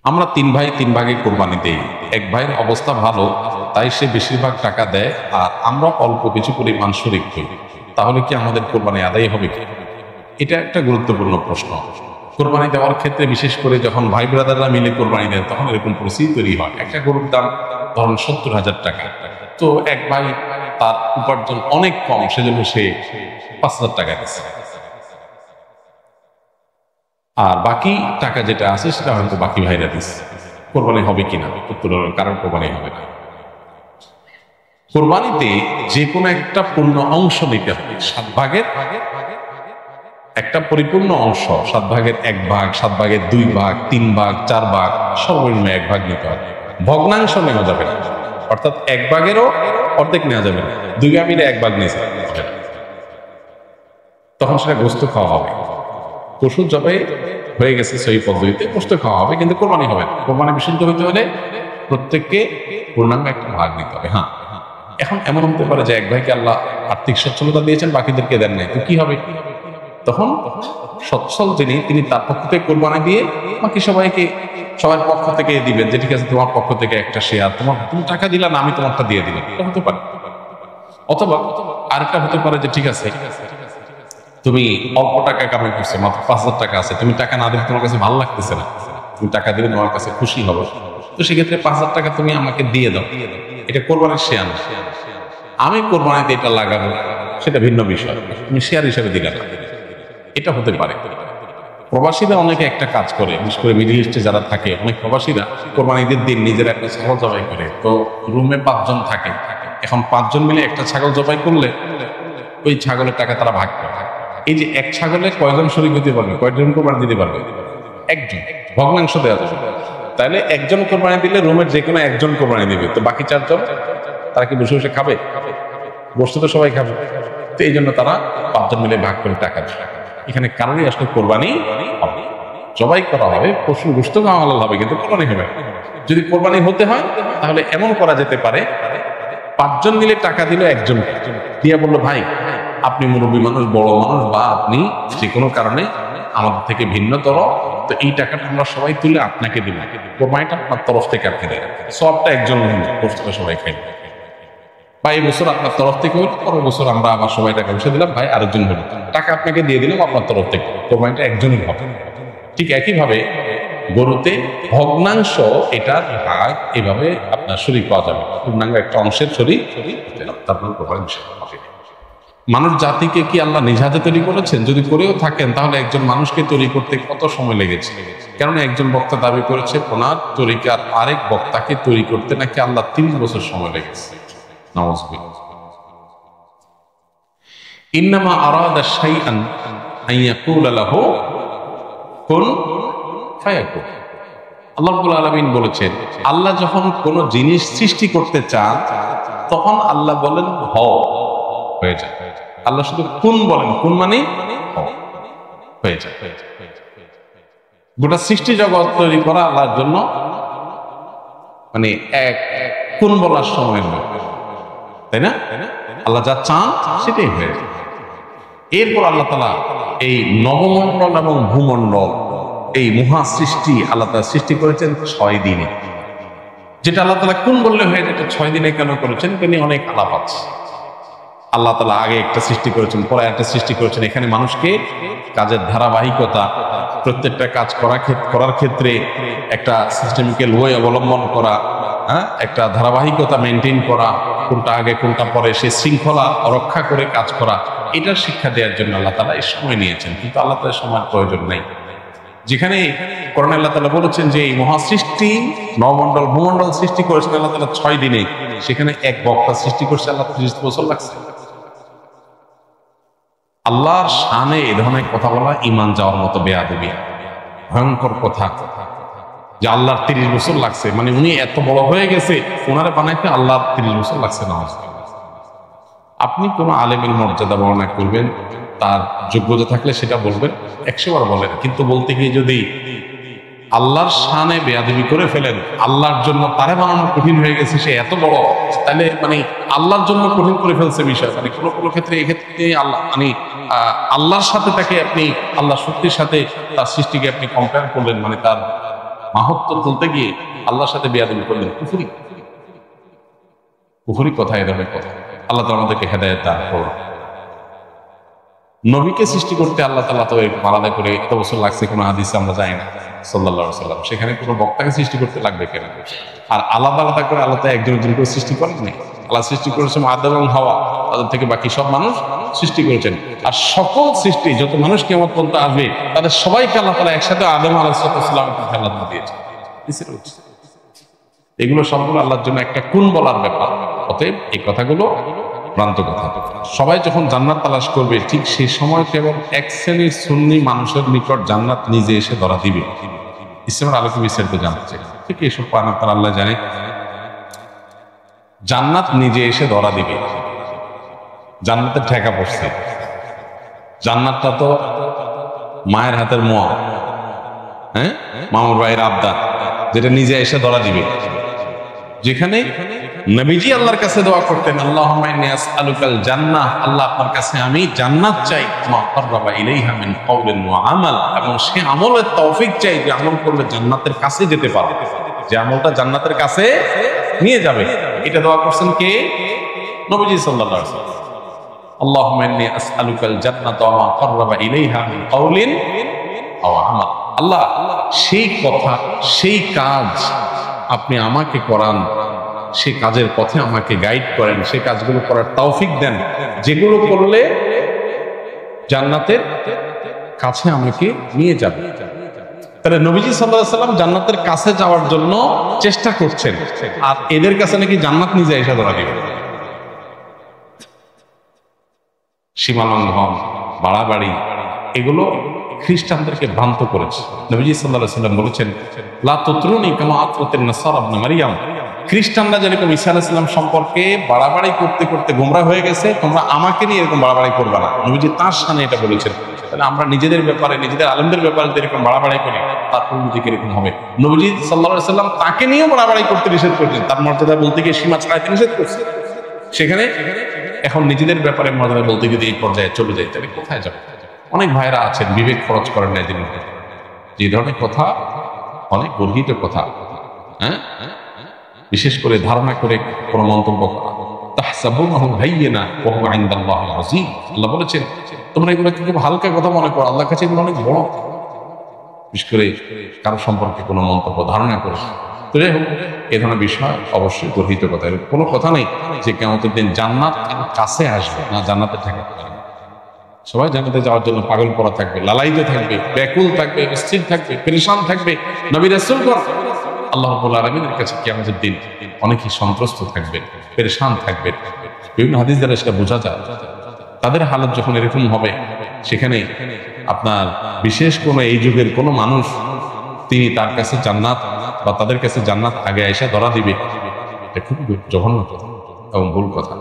আমরা 3 ভাই 3 ভাগে কোরবানি দেই। এক ভাইয়ের অবস্থা ভালো, তাই সে বেশিরভাগ টাকা দেয়, আর আমরা অল্প কিছু পরিমাণ শরিক হই। তাহলে কি আমাদের কোরবানি আদায় হবে কি? এটা একটা গুরুত্বপূর্ণ প্রশ্ন। কোরবানি দেওয়ার ক্ষেত্রে বিশেষ করে যখন ভাই ব্রাদাররা মিলে কোরবানি দেন, তখন এরকম পরিস্থিতি তৈরি হয়। একটা গরুর দাম ধরুন 70,000 টাকা, তো এক ভাই তার উপার্জন অনেক কম, সেজন্য সে 5,000 টাকা দিচ্ছে, আর বাকি টাকা যেটা আছে সেটা হয়তো বাকি ভাইরা দিচ্ছে। কোরবানি হবে কিনা? উত্তর হলো কারণ কোরবানি হবে না। কোরবানিতে যে কোনো একটা পূর্ণ অংশ নিতে হবে। 7 ভাগের একটা পরিপূর্ণ অংশ, 7 ভাগের 1 ভাগ, 7 ভাগের 2 ভাগ, 3 ভাগ, 4 ভাগ, সর্বনিম্ন 1 ভাগ নিতে হবে। ভগ্নাংশ নেওয়া যাবে না, অর্থাৎ 1 ভাগেরও অর্ধেক নেওয়া যাবে না। 2 মিলে 1 ভাগ নিয়েছে, তখন সেটা গোস্ত খাওয়া হবে। পশু জবাই হয়ে গেছে সেই পদ্ধতিতে, গোস্ত খাওয়া হবে, কিন্তু কোরবানি হবে না। কোরবানি বিশুদ্ধ হইতে হলে প্রত্যেককে পূর্ণাঙ্গ একটা ভাগ নিতে হবে। হ্যাঁ, এখন এমন হতে পারে যে এক ভাইকে আল্লাহ আর্থিক সচ্ছলতা দিয়েছেন, বাকিদেরকে দেন নাই, তো কি হবে? তখন সচ্ছল তিনি তার পক্ষ থেকে কোরবানি দিয়ে বাকি সবার পক্ষ থেকে দিবেন, যে ঠিক আছে তোমার পক্ষ থেকে একটা শেয়ার, তুমি টাকা দিলা না, আমি তোমারটা দিয়ে দিলাম, এটা হতে পারে। অথবা আরেকটা হতে পারে যে ঠিক আছে তুমি অল্প টাকা কামাই করছো, মাত্র 5,000 টাকা আছে, তুমি টাকা না দিলে তোমার কাছে ভালো লাগতেছে না, তুমি টাকা দিলে তোমার কাছে খুশি হবে, তো সেক্ষেত্রে 5,000 টাকা তুমি আমাকে দিয়ে দাও, এটা কোরবানির শেয়ার। আমি কোরবানিতে এটা লাগাবো, সেটা ভিন্ন বিষয়, তুমি শেয়ার হিসেবে দিলে না, এটা হতে পারে। প্রবাসীরা অনেকে একটা কাজ করে, বিশেষ করে মিডল ইস্টে যারা থাকে, অনেক প্রবাসীরা কোরবানি ঈদের দিন নিজেরা একটা ছাগল জবাই করে। তো রুমে 5 জন থাকে, এখন 5 জন মিলে একটা ছাগল জবাই করলে ওই ছাগলের টাকা তারা ভাগ করে। এই যে এক ছাগলে কয়জন শরীক হতে পারবে, কয়জন কোরবানি দিতে পারবে? একজন, ভগ্নাংশ দেওয়া যাবে। তাহলে একজন কোরবানি দিলে রুমের যে কোনো একজন কোরবানি দিবে, তো বাকি 4 জন তারা কি বসে বসে খাবে? বসতে তো সবাই খাবে, তো এই জন্য তারা 5 জন মিলে ভাগ করে টাকা দেয়। এখানে কারণে আসলে কোরবানি হবে, জবাই করা হবে, পশুর গোশত খাওয়া হালাল হবে, কিন্তু কোরবানি হবে। যদি কোরবানি হতে হয় তাহলে এমন করা যেতে পারে, 5 জন মিলে টাকা দিল, একজন দিয়ে বললো ভাই আপনি মুরব্বী মানুষ, বড় মানুষ, বা আপনি যে কোনো কারণে আমাদের থেকে ভিন্নতর, তো এই টাকাটা আমরা সবাই তুলে আপনাকে দিলাম, কোরবানিটা আপনার তরফ থেকে আপনি দেন, সবটা একজন সবাই খাই, বা এই বছর আপনার তরফ থেকে হলো, পরের বছর আমরা আবার সবাই টাকা বসে দিলাম, ভাই আরেকজন হলো, টাকা আপনাকে দিয়ে দিলাম আপনার তরফ থেকে, কোরবানিটা একজনই হবে। ঠিক একইভাবে গরুতে ভগ্নাংশ, এটার ভাগ এভাবে আপনার শরীক পাওয়া যাবে, পূর্ণাঙ্গ একটা অংশের শরীক, তারপর কোরবানি হবে। মানুষ জাতিকে কি আল্লাহ নিজ হাতে তৈরি করেছেন? যদি করেও থাকেন তাহলে একজন মানুষকে তৈরি করতে কত সময় লেগেছে? কেননা একজন বক্তা দাবি করেছে ওনার তরিকার আরেক বক্তাকে তৈরি করতে নাকি আল্লাহ 30 বছর সময় লেগেছে। ইন্নামা আরাদা শাইআন আন ইয়াকুলা লাহু কুন ফায়াকুন। আল্লাহ রাব্বুল আলামিন বলেছেন, আল্লাহ যখন কোন জিনিস সৃষ্টি করতে চান তখন আল্লাহ বলেন হও, হয়ে যায়। আল্লাহ শুধু কুন বলেন, কুন মানে হও, হয়ে যায়। গোটা সৃষ্টি জগৎ তৈরি করা আল্লাহর জন্য মানে এক কুন বলার সময় নয়, তাই না? আল্লাহ যা চান সেটাই হয়ে যায়। এরপর আল্লাহ তাআলা এই নবমণ্ডল এবং ভূমণ্ডল, এই মহা সৃষ্টি আল্লাহ তাআলা সৃষ্টি করেছেন 6 দিনে। যেটা আল্লাহ তাআলা কোন বললে হয়ে যেটা 6 দিনে কেন করেছেন, তিনি অনেক আলাপ আছে। আল্লাহ তাআলা আগে একটা সৃষ্টি করেছেন, পরে একটা সৃষ্টি করেছেন। এখানে মানুষকে কাজের ধারাবাহিকতা, প্রত্যেকটা কাজ করার ক্ষেত্রে একটা সিস্টেমিক্যাল ওয়ে অবলম্বন করা, একটা ধারাবাহিকতা মেনটেন করা, কোনটা আগে কোনটা পরে, সে শৃঙ্খলা রক্ষা করে কাজ করা, এটার শিক্ষা দেওয়ার জন্য আল্লাহ তাআলা এই সময় নিয়েছেন। কিন্তু আল্লাহ তাআলার সময়ের প্রয়োজন নেই। যেখানে কোরআনে আল্লাহ তাআলা বলেছেন যে এই মহাসৃষ্টি নবমণ্ডল ভূমণ্ডল সৃষ্টি করেছেন আল্লাহ তাআলা 6 দিনে, সেখানে এক বক্তা সৃষ্টি করছে আল্লাহ 30 বছর লাগছে। আল্লাহর শানে এ ধরনের কথা বলা ঈমান যাওয়ার মতো বেয়াদবি, ভয়ঙ্কর কথা, যে আল্লাহর 30 বছর লাগছে, মানে উনি এত বড় হয়ে গেছে, ওনারে বানাইতে আল্লাহর 30 বছর লাগছে না। আপনি কোন আলেমের মর্যাদা বর্ণনা করবেন, তার যোগ্যতা থাকলে সেটা বলবেন, 100 বার বলেন, কিন্তু বলতে গিয়ে যদি আল্লাহর শানে বেয়াদবি করে ফেলেন, আল্লাহর জন্য তারে বানানো কঠিন হয়ে গেছে, সে এত বড়, তাহলে মানে আল্লাহর জন্য কঠিন করে ফেলছে বিষয়। মানে কোনো ক্ষেত্রে এক্ষেত্রে আল্লাহ মানে আল্লাহর সাথে তাকে আপনি আল্লাহ শক্তির সাথে তার সৃষ্টিকে আপনি কম্পেয়ার করলেন, মানে তার মাহাত্ম্য তুলতে গিয়ে আল্লাহর সাথে বেয়াদবি করলেন, কুফরি কুফরি কথা, এ ধরনের কথা। আল্লাহ তাআলা আমাদেরকে হেদায়েত দান করুন। নবীকে সৃষ্টি করতে আল্লাহ তাআলা তো আলাদা করে এত বছর লাগছে কোনো হাদিসে আমরা জানি না সাল্লাল্লাহু আলাইহি ওয়াসাল্লাম। সেখানে কোনো বক্তাকে সৃষ্টি করতে লাগবে কেন? আর আলাদা আলাদা করে আল্লাহ তো একজন একজন করে সৃষ্টি করেননি। আল্লাহ সৃষ্টি করেছেন আদম এবং হাওয়া, তাদের থেকে বাকি সব মানুষ সৃষ্টি করেছেন। আর সকল সৃষ্টি যত মানুষ কিয়ামত পর্যন্ত আসবে তাদের সবাইকে আল্লাহ তাআলা একসাথে আদম আলাইহিস সালামকে জান্নাত দিয়েছেন। এগুলো সবগুলো আল্লাহর জন্য একটা কুন বলার ব্যাপার। অতএব এই কথাগুলো ভ্রান্ত কথা। সবাই যখন জান্নাত তালাশ করবে ঠিক সেই সময় কেবল এক শ্রেণীর সুন্নি মানুষের নিকট জান্নাত নিজে এসে ধরা দিবে। ইসলামের আলোকে বিস্তারিত জানতে চাই, ঠিক এইসব পান আল্লাহ জানে। জান্নাত নিজে এসে ধরা দিবে, জান্নাতের ঠেকা পড়ছে। জান্নাতটা তো মায়ের হাতের মোয়া, হ্যাঁ, মামুর ভাইয়ের আবদার, যেটা নিজে এসে ধরা দিবে। যেখানে নবীজি আল্লাহর কাছে দোয়া করতেন, আল্লাহুম্মা ইন্নী আসআলুকাল জান্নাহ, আল্লাহ আপনার কাছে আমি জান্নাত চাই, মা কাররাবা ইলাইহা মিন কাওলিন ওয়া আমাল, এবং সে আমলের তৌফিক চাই যে আমল করলে জান্নাতের কাছে যেতে পারবে, যে আমলটা জান্নাতের কাছে নিয়ে যাবে। এটা দোয়া করছেন কে? নবীজি সাল্লাল্লাহু আলাইহি ওয়াসাল্লাম। আল্লাহুম্মা ইন্নী আসআলুকাল জান্নাতা ওয়া মা কাররাবা ইলাইহা মিন কাওলিন ওয়া আমাল। আল্লাহ সেই কথা, সেই কাজ আপনি আমাকে করান, সেই কাজের পথে আমাকে গাইড করেন, সেই কাজগুলো করার তৌফিক দেন যেগুলো করলে জান্নাতের কাছে আমাকে নিয়ে যাবে। তাহলে নবীজি সাল্লাল্লাহু আলাইহি ওয়াসাল্লাম জান্নাতের কাছে যাওয়ার জন্য চেষ্টা করছেন, আর এদের কাছে নাকি জান্নাত নিজে এসে ধরা দিবে। সীমালঙ্ঘন, বাড়াবাড়ি, এগুলো খ্রিস্টানদেরকে ভ্রান্ত করেছে। নবীজি সাল্লাল্লাহু আলাইহি ওয়াসাল্লাম বলেছেন, লা তুতরুনি কামা আতরাতিন নাসারা ইবনে মারইয়াম, খ্রিস্টানরা যেরকম ঈসা আলাইহিস সালাম সম্পর্কে বাড়াবাড়ি করতে করতে গোমরা হয়ে গেছে, তোমরা আমাকে নিয়ে এরকম বাড়াবাড়ি করবে না। নবীজি তার সামনে এটা বলেছেন। তাহলে আমরা নিজেদের ব্যাপারে, নিজেদের আলেমদের ব্যাপারে এরকম বাড়াবাড়ি করি, তারপর নিজেকে এরকম হবে। নবীজি সাল্লাল্লাহু আলাইহি ওয়াসাল্লাম তাকে নিয়েও বাড়াবাড়ি করতে নিষেধ করেছেন, তার মর্যাদা বলতে গিয়ে সীমা ছাড়াইতে নিষেধ করছে। সেখানে এখন নিজেদের ব্যাপারে মর্যাদা বলতে যদি এই পর্যায়ে চলে যায়, তাহলে কোথায় যাবে? অনেক ভাইরা আছেন বিবেক খরচ করেন না এদের মধ্যে, যে ধরনের কথা অনেক গর্হিত কথা, হ্যাঁ, বিশেষ করে ধারণা করে কোনো মন্তব্য করা। তাহসাবুনাহু হাইয়িনা ওয়া হুয়া ইনদাল্লাহিল আযীম, আল্লাহ বলেছেন তোমরা এগুলো খুব হালকা কথা মনে করো, আল্লাহর কাছে এগুলো অনেক বড়। বিশেষ করে কারো সম্পর্কে কোনো মন্তব্য ধারণা করে, তো যাই হোক, এ ধরনের বিষয় অবশ্যই গর্হিত কথা। এর কোনো কথা নেই যে কিয়ামতের দিন জান্নাত কাছে আসবে না, জান্নাতে ঠেকা পড়বে। সবাই জান্নাতে যাওয়ার জন্য পাগল করা থাকবে, লালায়িত থাকবে, ব্যাকুল থাকবে, স্থির থাকবে, পেরেশান থাকবে। নবী রাসূলগণ আল্লাহ রাব্বুল আলামিনের কাছে কিয়ামতের দিন অনেকেই সন্ত্রস্ত থাকবেন, পেরেশান থাকবেন। বিভিন্ন হাদিস দ্বারা সেটা বোঝা যায়। তাদের হালত যখন এরকম হবে, সেখানে আপনার বিশেষ কোনো এই যুগের কোনো মানুষ তিনি তার কাছে জান্নাত বা তাদের কাছে জান্নাত আগে এসে ধরা দিবে, এটা খুব জঘন্য কথা এবং ভুল কথা।